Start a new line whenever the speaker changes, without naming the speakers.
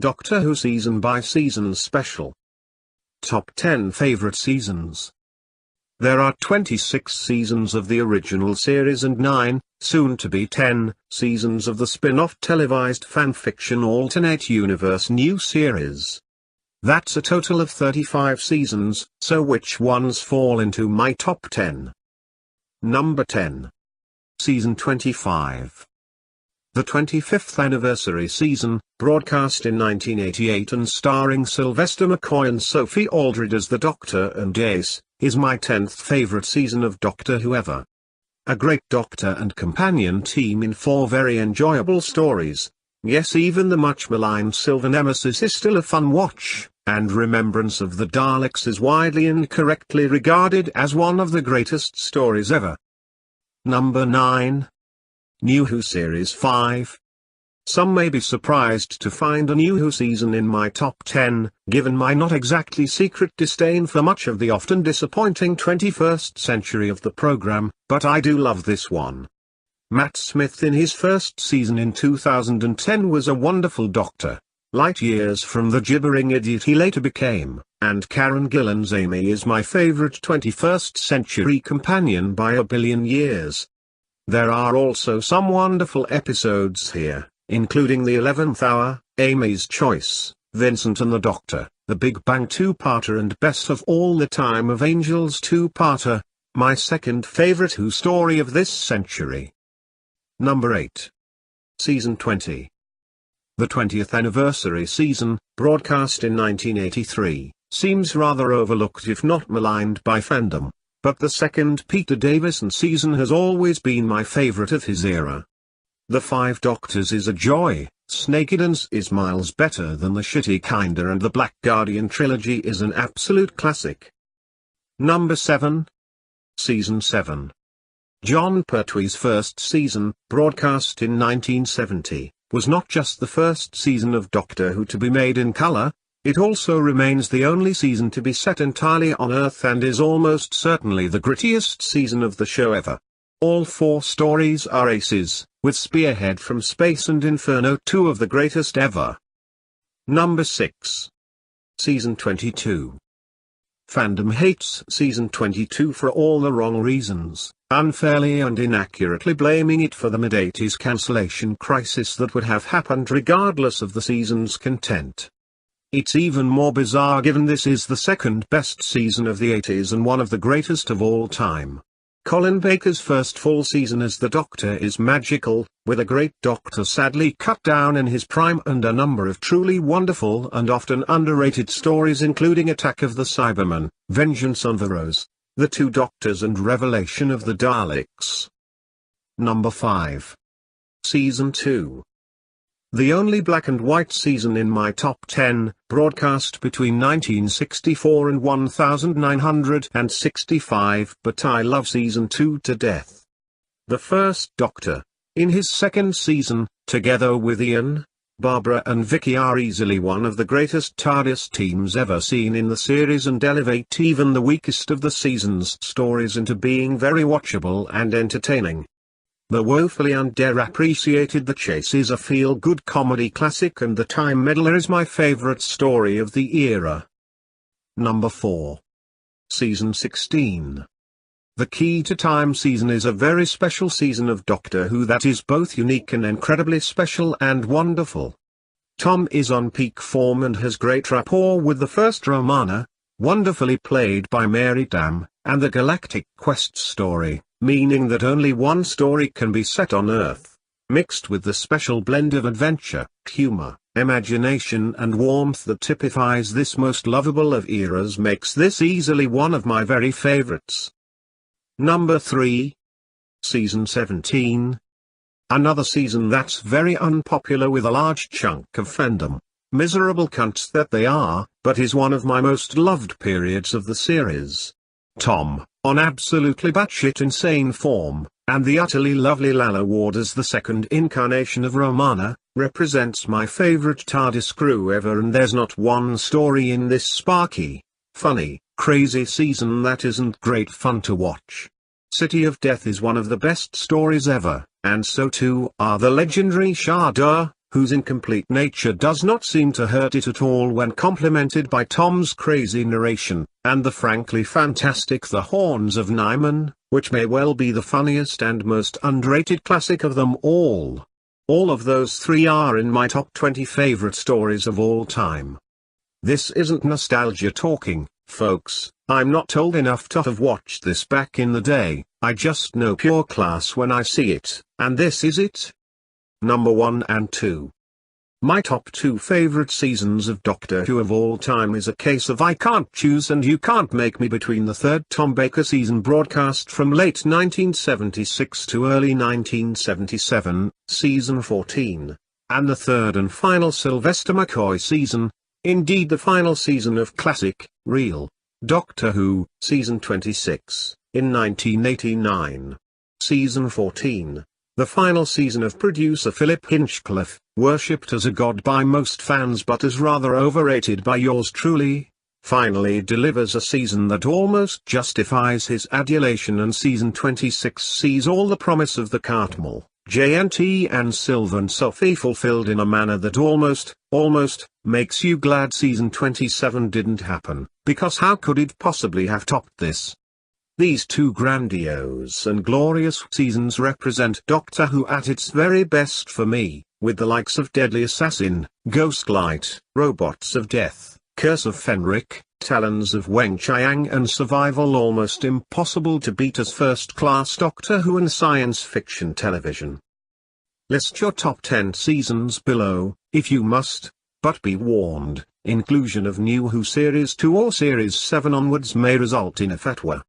Doctor Who Season by Season Special. Top 10 Favorite Seasons. There are 26 seasons of the original series and 9, soon to be 10, seasons of the spin-off televised fanfiction alternate universe new series. That's a total of 35 seasons, so which ones fall into my top 10? Number 10. Season 25. The 25th anniversary season, broadcast in 1988 and starring Sylvester McCoy and Sophie Aldred as the Doctor and Ace, is my 10th favorite season of Doctor Who ever. A great Doctor and companion team in 4 very enjoyable stories. Yes, even the much maligned Silver Nemesis is still a fun watch, and Remembrance of the Daleks is widely and correctly regarded as one of the greatest stories ever. Number 9. New Who Series 5. Some may be surprised to find a New Who season in my top 10, given my not exactly secret disdain for much of the often disappointing 21st century of the program, but I do love this one. Matt Smith in his first season in 2010 was a wonderful Doctor, light years from the gibbering idiot he later became, and Karen Gillan's Amy is my favorite 21st century companion by a billion years. There are also some wonderful episodes here, including The 11th Hour, Amy's Choice, Vincent and the Doctor, The Big Bang 2-parter and Best of All the Time of Angels 2-parter, my second favorite Who story of this century. Number 8. Season 20. The 20th anniversary season, broadcast in 1983, seems rather overlooked if not maligned by fandom. But the second Peter Davison season has always been my favorite of his era. The 5 Doctors is a joy, Snakeydance is miles better than the shitty Kinder, and the Black Guardian trilogy is an absolute classic. Number 7. Season 7. Jon Pertwee's first season, broadcast in 1970, was not just the first season of Doctor Who to be made in colour. It also remains the only season to be set entirely on Earth and is almost certainly the grittiest season of the show ever. All 4 stories are aces, with Spearhead from Space and Inferno 2 of the greatest ever. Number 6. Season 22. Fandom hates Season 22 for all the wrong reasons, unfairly and inaccurately blaming it for the mid-80s cancellation crisis that would have happened regardless of the season's content. It's even more bizarre given this is the second best season of the 80s and one of the greatest of all time. Colin Baker's first full season as the Doctor is magical, with a great Doctor sadly cut down in his prime and a number of truly wonderful and often underrated stories including Attack of the Cybermen, Vengeance on the Rose, The 2 Doctors and Revelation of the Daleks. Number 5. Season 2. The only black and white season in my top 10, broadcast between 1964 and 1965, but I love Season 2 to death. The first Doctor, in his second season, together with Ian, Barbara and Vicky are easily one of the greatest TARDIS teams ever seen in the series and elevate even the weakest of the season's stories into being very watchable and entertaining. The woefully underappreciated The Chase is a feel-good comedy classic and The Time Meddler is my favorite story of the era. Number 4. Season 16. The Key to Time season is a very special season of Doctor Who that is both unique and incredibly special and wonderful. Tom is on peak form and has great rapport with the first Romana, wonderfully played by Mary Damm, and the Galactic Quest story, meaning that only one story can be set on Earth, mixed with the special blend of adventure, humor, imagination and warmth that typifies this most lovable of eras makes this easily one of my very favorites. Number 3. Season 17. Another season that's very unpopular with a large chunk of fandom, miserable cunts that they are, but is one of my most loved periods of the series. Tom, on absolutely batshit insane form, and the utterly lovely Lalla Ward as the second incarnation of Romana, represents my favorite TARDIS crew ever, and there's not one story in this sparky, funny, crazy season that isn't great fun to watch. City of Death is one of the best stories ever, and so too are the legendary Shada, whose incomplete nature does not seem to hurt it at all when complemented by Tom's crazy narration, and the frankly fantastic The Horns of Nimon, which may well be the funniest and most underrated classic of them all. All of those three are in my top 20 favorite stories of all time. This isn't nostalgia talking, folks. I'm not old enough to have watched this back in the day, I just know pure class when I see it, and this is it. Number 1 and 2. My top 2 favorite seasons of Doctor Who of all time is a case of I can't choose and you can't make me between the third Tom Baker season broadcast from late 1976 to early 1977, season 14, and the third and final Sylvester McCoy season, indeed the final season of classic, real, Doctor Who, season 26, in 1989. Season 14, the final season of producer Philip Hinchcliffe, worshipped as a god by most fans but as rather overrated by yours truly, finally delivers a season that almost justifies his adulation, and season 26 sees all the promise of the Cartmel, JNT and Sylvan and Sophie fulfilled in a manner that almost, makes you glad season 27 didn't happen, because how could it possibly have topped this? These two grandiose and glorious seasons represent Doctor Who at its very best for me, with the likes of Deadly Assassin, Ghostlight, Robots of Death, Curse of Fenric, Talons of Weng-Chiang and Survival almost impossible to beat as first-class Doctor Who and science fiction television. List your top 10 seasons below, if you must, but be warned, inclusion of New Who Series 2 or Series 7 onwards may result in a fatwa.